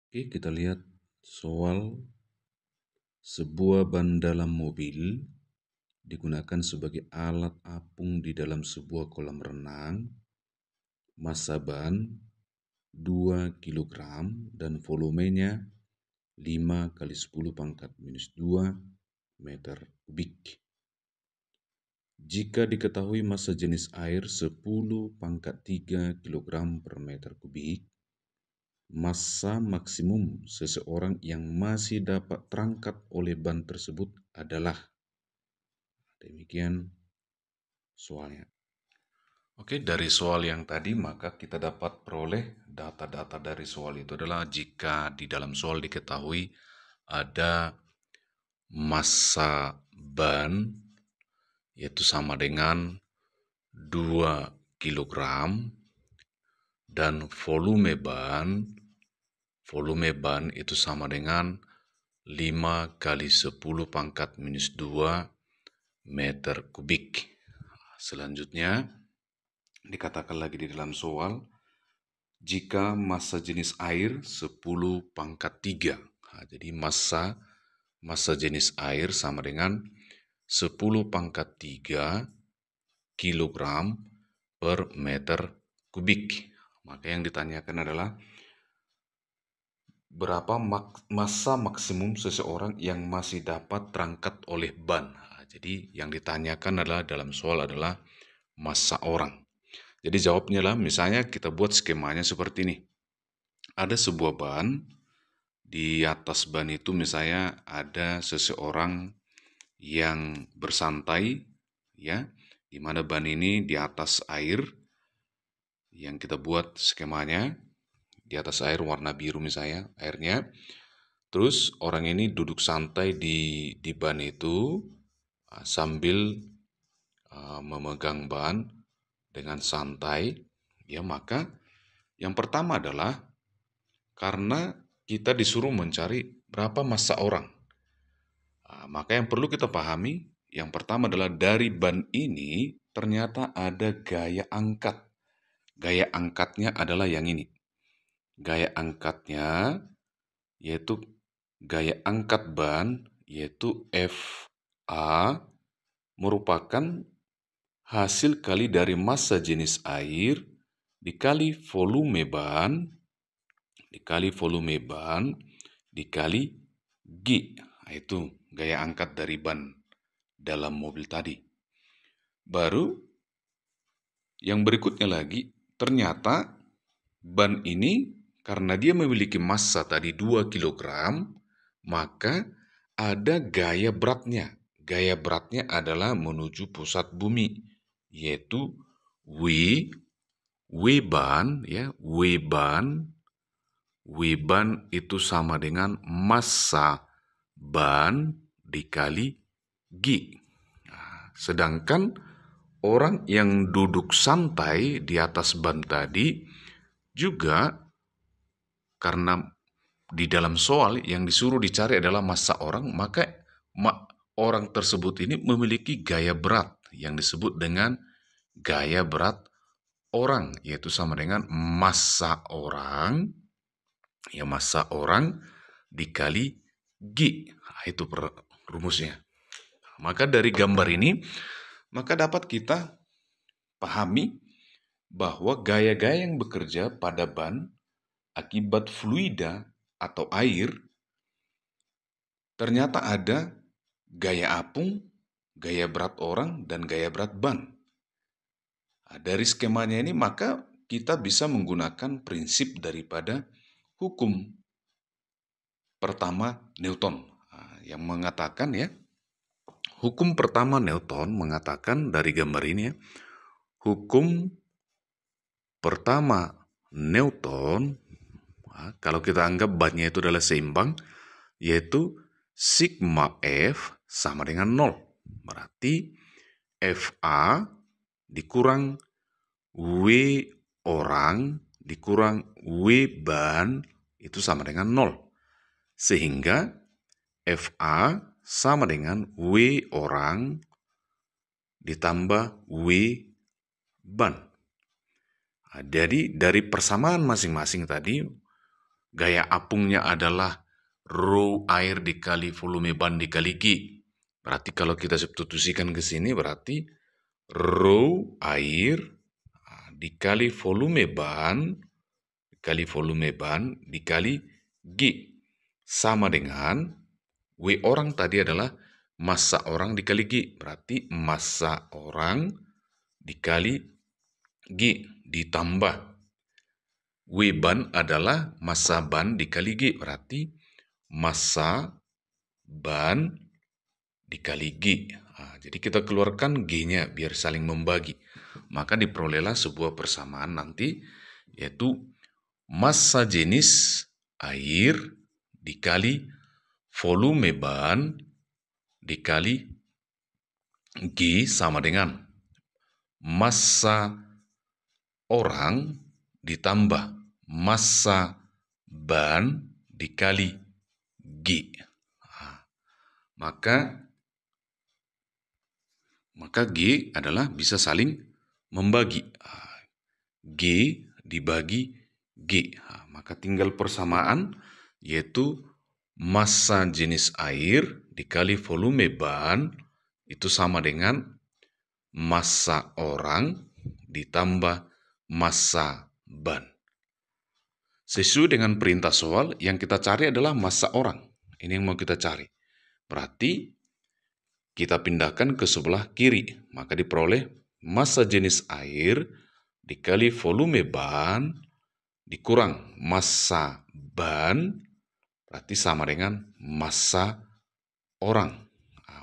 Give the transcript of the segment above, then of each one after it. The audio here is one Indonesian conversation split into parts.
Oke, kita lihat soal sebuah ban dalam mobil digunakan sebagai alat apung di dalam sebuah kolam renang. Massa ban 2 kg dan volumenya 5 kali 10 pangkat minus 2 meter kubik. Jika diketahui massa jenis air 10 pangkat 3 kg per meter kubik, massa maksimum seseorang yang masih dapat terangkat oleh ban tersebut adalah. Demikian soalnya. Oke, dari soal yang tadi maka kita dapat peroleh data-data dari soal itu adalah jika di dalam soal diketahui ada massa ban yaitu sama dengan 2 kg dan volume ban itu sama dengan 5 kali 10 pangkat minus 2 meter kubik. Selanjutnya dikatakan lagi di dalam soal, jika massa jenis air 10 pangkat 3. Nah, jadi massa jenis air sama dengan 10 pangkat 3 kilogram per meter kubik. Maka yang ditanyakan adalah berapa massa maksimum seseorang yang masih dapat terangkat oleh ban. Nah, jadi yang ditanyakan adalah dalam soal adalah massa orang. Jadi jawabnya lah, misalnya kita buat skemanya seperti ini. Ada sebuah ban, di atas ban itu misalnya ada seseorang yang bersantai, ya, di mana ban ini di atas air, yang kita buat skemanya, di atas air warna biru misalnya, airnya. Terus orang ini duduk santai di ban itu sambil memegang ban dengan santai, ya maka yang pertama adalah karena kita disuruh mencari berapa massa orang. Maka yang perlu kita pahami, yang pertama adalah dari ban ini ternyata ada gaya angkat. Gaya angkatnya adalah yang ini. Gaya angkatnya yaitu gaya angkat ban yaitu Fa merupakan hasil kali dari massa jenis air dikali volume ban dikali G. Nah, itu gaya angkat dari ban dalam mobil tadi. Baru yang berikutnya lagi, ternyata ban ini karena dia memiliki massa tadi 2 kg, maka ada gaya beratnya. Gaya beratnya adalah menuju pusat bumi, yaitu W ban, ya, W ban itu sama dengan massa ban dikali G. Nah, sedangkan orang yang duduk santai di atas ban tadi juga karena di dalam soal yang disuruh dicari adalah massa orang, maka orang tersebut ini memiliki gaya berat yang disebut dengan gaya berat orang, yaitu sama dengan massa orang, ya, massa orang dikali G. Nah, itu rumusnya. Maka dari gambar ini, maka dapat kita pahami bahwa gaya-gaya yang bekerja pada ban akibat fluida atau air, ternyata ada gaya apung, gaya berat orang, dan gaya berat ban. Nah, dari skemanya ini maka kita bisa menggunakan prinsip daripada hukum pertama Newton. Nah, yang mengatakan, ya, hukum pertama Newton mengatakan dari gambar ini, ya, hukum pertama Newton, kalau kita anggap bannya itu adalah seimbang, yaitu sigma F sama dengan 0. Berarti Fa dikurang W orang dikurang W ban itu sama dengan 0. Sehingga Fa sama dengan W orang ditambah W ban. Jadi dari persamaan masing-masing tadi, Gaya apungnya adalah rho air dikali volume ban dikali G. Berarti kalau kita substitusikan ke sini berarti rho air dikali volume ban dikali G sama dengan W orang tadi adalah massa orang dikali G. Berarti massa orang dikali G ditambah W ban adalah massa ban dikali G. Berarti massa ban dikali G. Jadi kita keluarkan G-nya biar saling membagi. Maka diperolehlah sebuah persamaan nanti, yaitu massa jenis air dikali volume ban dikali G sama dengan massa orang ditambah massa ban dikali G. Maka G adalah bisa saling membagi. G dibagi G. Maka tinggal persamaan, yaitu massa jenis air dikali volume ban itu sama dengan massa orang ditambah massa ban. Sesuai dengan perintah soal, yang kita cari adalah massa orang. Ini yang mau kita cari. Berarti kita pindahkan ke sebelah kiri. Maka diperoleh massa jenis air dikali volume ban dikurang massa ban, berarti sama dengan massa orang.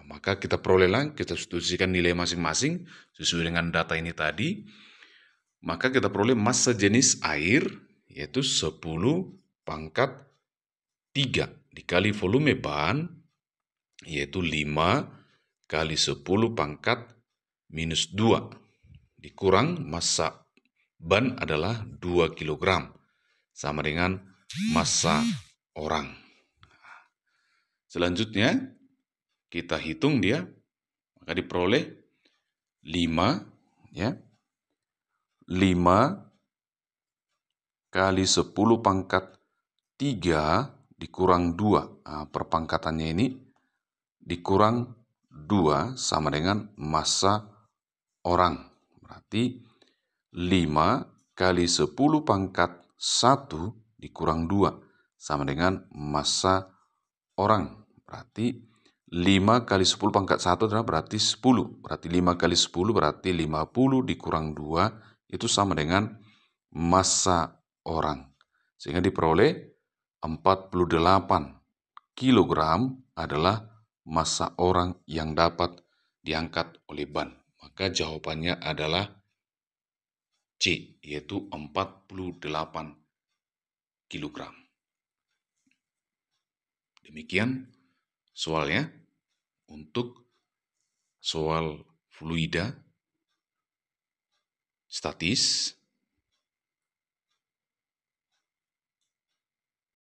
Maka kita perolehlah, kita substitusikan nilai masing-masing sesuai dengan data ini tadi. Maka kita peroleh massa jenis air, yaitu 10 pangkat 3 dikali volume ban, yaitu 5 kali 10 pangkat minus 2, dikurang massa ban adalah 2 kg, sama dengan massa orang. Selanjutnya, kita hitung dia, maka diperoleh 5, ya. 5 kali 10 pangkat 3 dikurang 2. Perpangkatannya ini dikurang 2 sama dengan massa orang. Berarti 5 kali 10 pangkat 1 dikurang 2 sama dengan massa orang. Berarti 5 kali 10 pangkat 1 adalah berarti 10. Berarti 5 kali 10 berarti 50 dikurang 2 itu sama dengan massa orang. Sehingga diperoleh 48 kilogram adalah massa orang yang dapat diangkat oleh ban. Maka jawabannya adalah C, yaitu 48 kilogram. Demikian soalnya untuk soal fluida statis